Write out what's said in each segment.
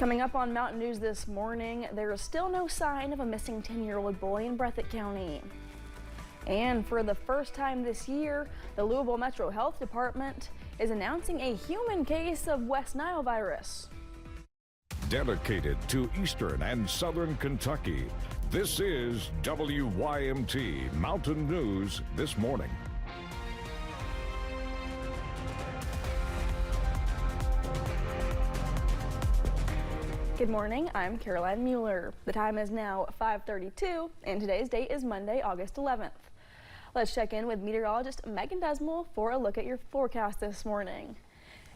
Coming up on Mountain News this morning, there is still no sign of a missing 10-year-old boy in Breathitt County. And for the first time this year, the Louisville Metro Health Department is announcing a human case of West Nile virus. Dedicated to Eastern and Southern Kentucky, this is WYMT Mountain News this morning. Good morning, I'm Caroline Mueller. The time is now 5:32 and today's date is Monday, August 11th. Let's check in with meteorologist Megan Desmel for a look at your forecast this morning.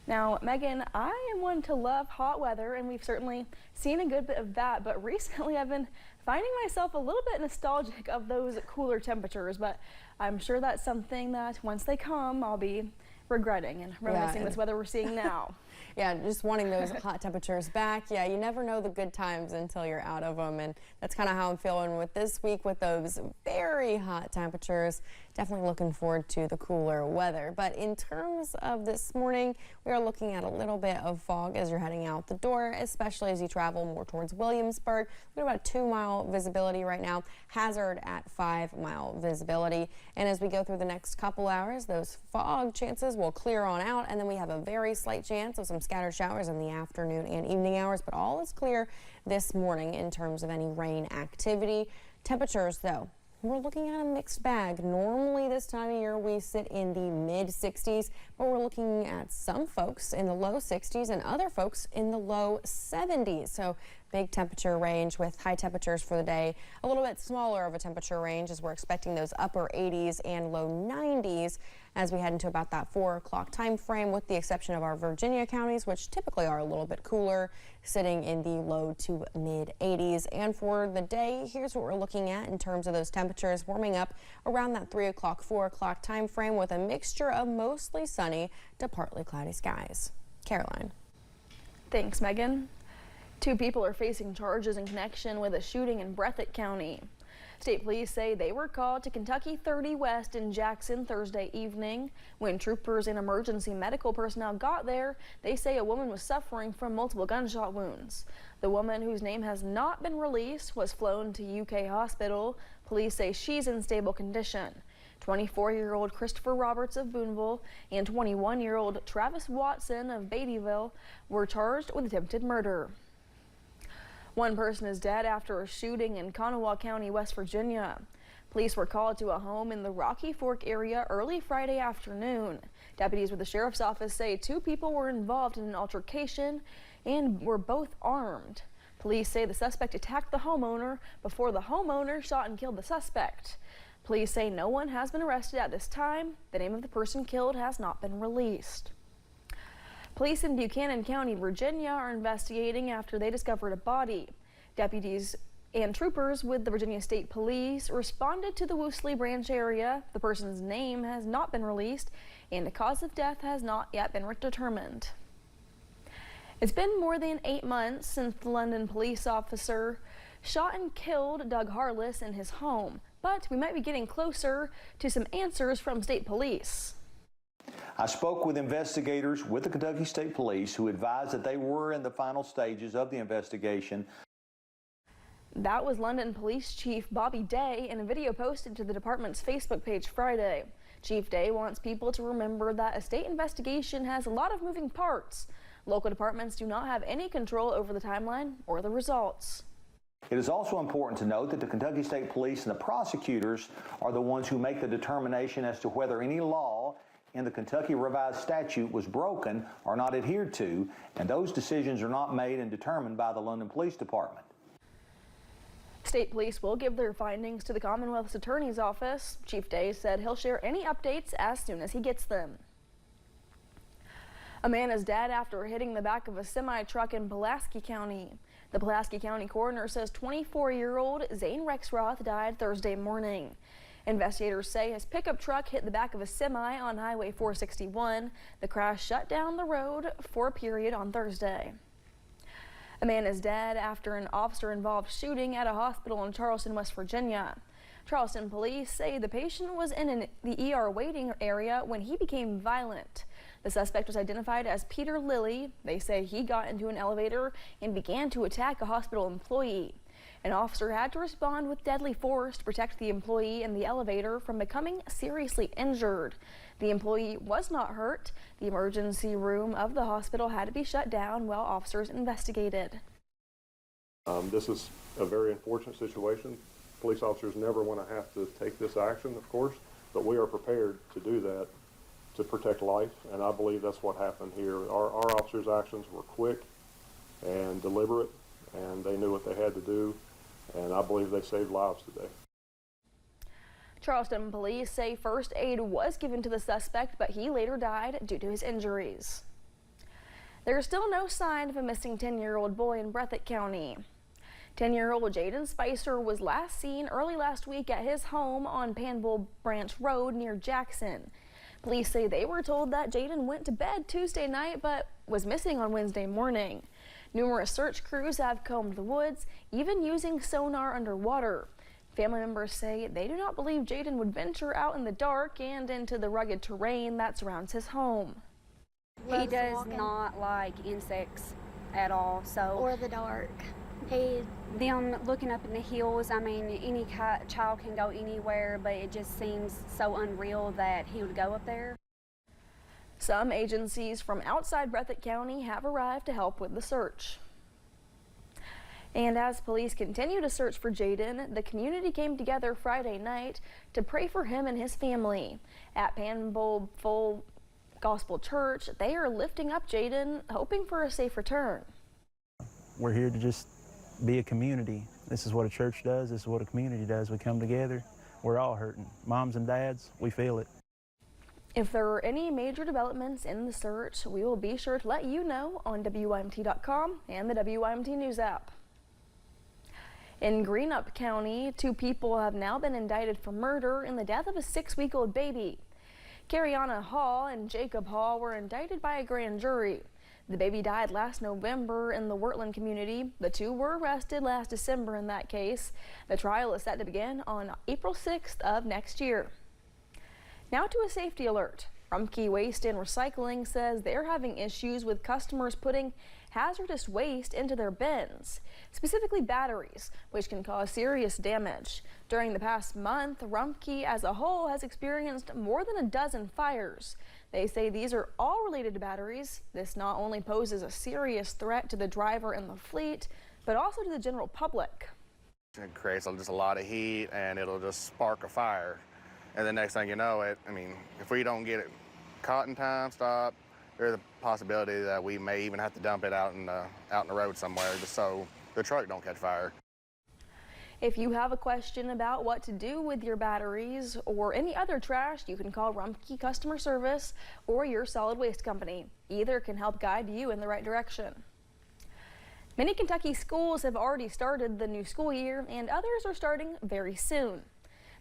Now, Megan, I am one to love hot weather, and we've certainly seen a good bit of that, but recently I've been finding myself a little bit nostalgic of those cooler temperatures, but I'm sure that's something that once they come, I'll be regretting and reminiscing this weather we're seeing now. Yeah, just wanting those hot temperatures back. Yeah, you never know the good times until you're out of them, and that's kind of how I'm feeling with this week with those very hot temperatures. Definitely looking forward to the cooler weather. But in terms of this morning, we are looking at a little bit of fog as you're heading out the door, especially as you travel more towards Williamsburg. We've got about 2-mile visibility right now, hazard at 5-mile visibility. And as we go through the next couple hours, those fog chances will clear on out, and then we have a very slight chance of some scattered showers in the afternoon and evening hours, but all is clear this morning in terms of any rain activity. Temperatures, though, we're looking at a mixed bag. Normally this time of year we sit in the mid-60s, but we're looking at some folks in the low 60s and other folks in the low 70s. So big temperature range with high temperatures for the day. A little bit smaller of a temperature range as we're expecting those upper 80s and low 90s as we head into about that 4 o'clock time frame, with the exception of our Virginia counties, which typically are a little bit cooler, sitting in the low to mid 80s. And for the day, here's what we're looking at in terms of those temperatures warming up around that 3 o'clock, 4 o'clock time frame with a mixture of mostly sunny to partly cloudy skies. Caroline. Thanks, Megan. 2 people are facing charges in connection with a shooting in Breathitt County. State police say they were called to Kentucky 30 West in Jackson Thursday evening. When troopers and emergency medical personnel got there, they say a woman was suffering from multiple gunshot wounds. The woman, whose name has not been released, was flown to UK hospital. Police say she's in stable condition. 24-year-old Christopher Roberts of Boonville and 21-year-old Travis Watson of Beattyville were charged with attempted murder. One person is dead after a shooting in Kanawha County, West Virginia. Police were called to a home in the Rocky Fork area early Friday afternoon. Deputies with the sheriff's office say 2 people were involved in an altercation and were both armed. Police say the suspect attacked the homeowner before the homeowner shot and killed the suspect. Police say no one has been arrested at this time. The name of the person killed has not been released. Police in Buchanan County, Virginia are investigating after they discovered a body. Deputies and troopers with the Virginia State Police responded to the Woosley Branch area. The person's name has not been released and the cause of death has not yet been determined. It's been more than 8 months since the London police officer shot and killed Doug Harless in his home, but we might be getting closer to some answers from state police. I spoke with investigators with the Kentucky State Police who advised that they were in the final stages of the investigation. That was London Police Chief Bobby Day in a video posted to the department's Facebook page Friday. Chief Day wants people to remember that a state investigation has a lot of moving parts. Local departments do not have any control over the timeline or the results. It is also important to note that the Kentucky State Police and the prosecutors are the ones who make the determination as to whether any law in the Kentucky Revised Statute was broken or not adhered to, and those decisions are not made and determined by the London Police Department. State police will give their findings to the Commonwealth's Attorney's Office. Chief Day said he'll share any updates as soon as he gets them. A man is dead after hitting the back of a semi-truck in Pulaski County. The Pulaski County coroner says 24-year-old Zane Rexroth died Thursday morning. Investigators say his pickup truck hit the back of a semi on Highway 461. The crash shut down the road for a period on Thursday. A man is dead after an officer-involved shooting at a hospital in Charleston, West Virginia. Charleston police say the patient was in the ER waiting area when he became violent. The suspect was identified as Peter Lilly. They say he got into an elevator and began to attack a hospital employee. An officer had to respond with deadly force to protect the employee in the elevator from becoming seriously injured. The employee was not hurt. The emergency room of the hospital had to be shut down while officers investigated. This is a very unfortunate situation. Police officers never want to have to take this action, of course, but we are prepared to do that to protect life, and I believe that's what happened here. Our officers' actions were quick and deliberate, and they knew what they had to do, and I believe they saved lives today. Charleston police say first aid was given to the suspect, but he later died due to his injuries. There is still no sign of a missing 10-year-old boy in Breathitt County. 10-year-old Jaden Spicer was last seen early last week at his home on Panbull Branch Road near Jackson. Police say they were told that Jaden went to bed Tuesday night but was missing on Wednesday morning. Numerous search crews have combed the woods, even using sonar underwater. Family members say they do not believe Jaden would venture out in the dark and into the rugged terrain that surrounds his home. He does not like insects at all. Or the dark. Them looking up in the hills, I mean, any child can go anywhere, but it just seems so unreal that he would go up there. Some agencies from outside Breathitt County have arrived to help with the search. And as police continue to search for Jaden, the community came together Friday night to pray for him and his family. At Panbull Full Gospel Church, they are lifting up Jaden, hoping for a safe return. We're here to just be a community. This is what a church does. This is what a community does. We come together. We're all hurting. Moms and dads, we feel it. If there are any major developments in the search, we will be sure to let you know on WYMT.com and the WYMT News app. In Greenup County, 2 people have now been indicted for murder in the death of a 6-week-old baby. Cariana Hall and Jacob Hall were indicted by a grand jury. The baby died last November in the Wirtland community. The 2 were arrested last December in that case. The trial is set to begin on April 6th of next year. Now to a safety alert. Rumpke Waste and Recycling says they're having issues with customers putting hazardous waste into their bins, specifically batteries, which can cause serious damage. During the past month, Rumpke as a whole has experienced more than a dozen fires. They say these are all related to batteries. This not only poses a serious threat to the driver and the fleet, but also to the general public. It creates just a lot of heat and it'll just spark a fire. And the next thing you know, if we don't get it caught in time, stop, there's a possibility that we may even have to dump it out in the road somewhere just so the truck don't catch fire. If you have a question about what to do with your batteries or any other trash, you can call Rumpke Customer Service or your solid waste company. Either can help guide you in the right direction. Many Kentucky schools have already started the new school year, and others are starting very soon.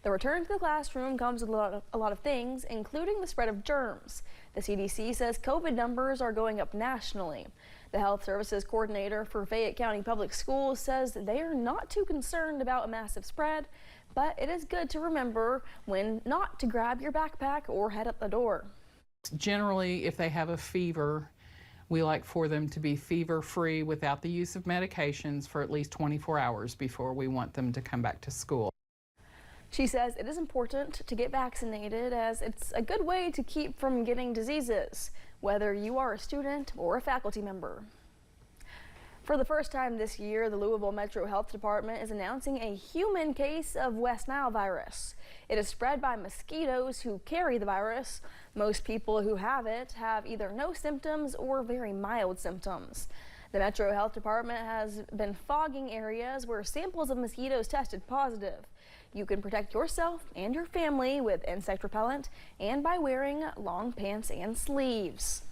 The return to the classroom comes with a lot of things, including the spread of germs. The CDC says COVID numbers are going up nationally. The Health Services Coordinator for Fayette County Public Schools says they are not too concerned about a massive spread, but it is good to remember when not to grab your backpack or head out the door. Generally, if they have a fever, we like for them to be fever-free without the use of medications for at least 24 hours before we want them to come back to school. She says it is important to get vaccinated as it's a good way to keep from getting diseases, whether you are a student or a faculty member. For the first time this year, the Louisville Metro Health Department is announcing a human case of West Nile virus. It is spread by mosquitoes who carry the virus. Most people who have it have either no symptoms or very mild symptoms. The Metro Health Department has been fogging areas where samples of mosquitoes tested positive. You can protect yourself and your family with insect repellent and by wearing long pants and sleeves.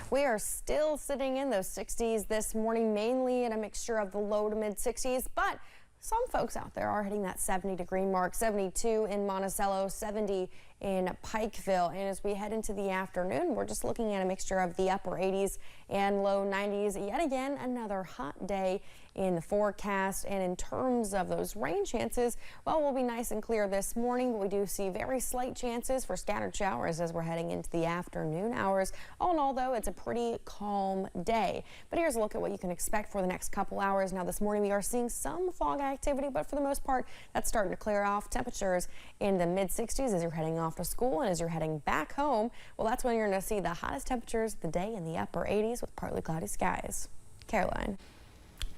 We are still sitting in those 60s this morning, mainly in a mixture of the low to mid 60s, but some folks out there are hitting that 70-degree mark. 72 in Monticello, 70 in Pikeville. And as we head into the afternoon, we're just looking at a mixture of the upper 80s and low 90s. Yet again, another hot day in the forecast. And in terms of those rain chances, well, we'll be nice and clear this morning, but we do see very slight chances for scattered showers as we're heading into the afternoon hours. All in all, though, it's a pretty calm day. But here's a look at what you can expect for the next couple hours. Now, this morning we are seeing some fog activity, but for the most part, that's starting to clear off. Temperatures in the mid-60s as you're heading off to school, and as you're heading back home, well, that's when you're going to see the hottest temperatures of the day in the upper 80s with partly cloudy skies. Caroline.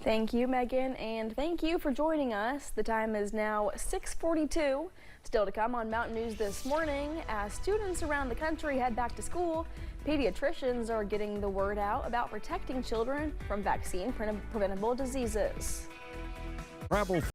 Thank you, Megan, and thank you for joining us. The time is now 6:42. Still to come on Mountain News this morning, as students around the country head back to school, pediatricians are getting the word out about protecting children from vaccine-preventable diseases. Travel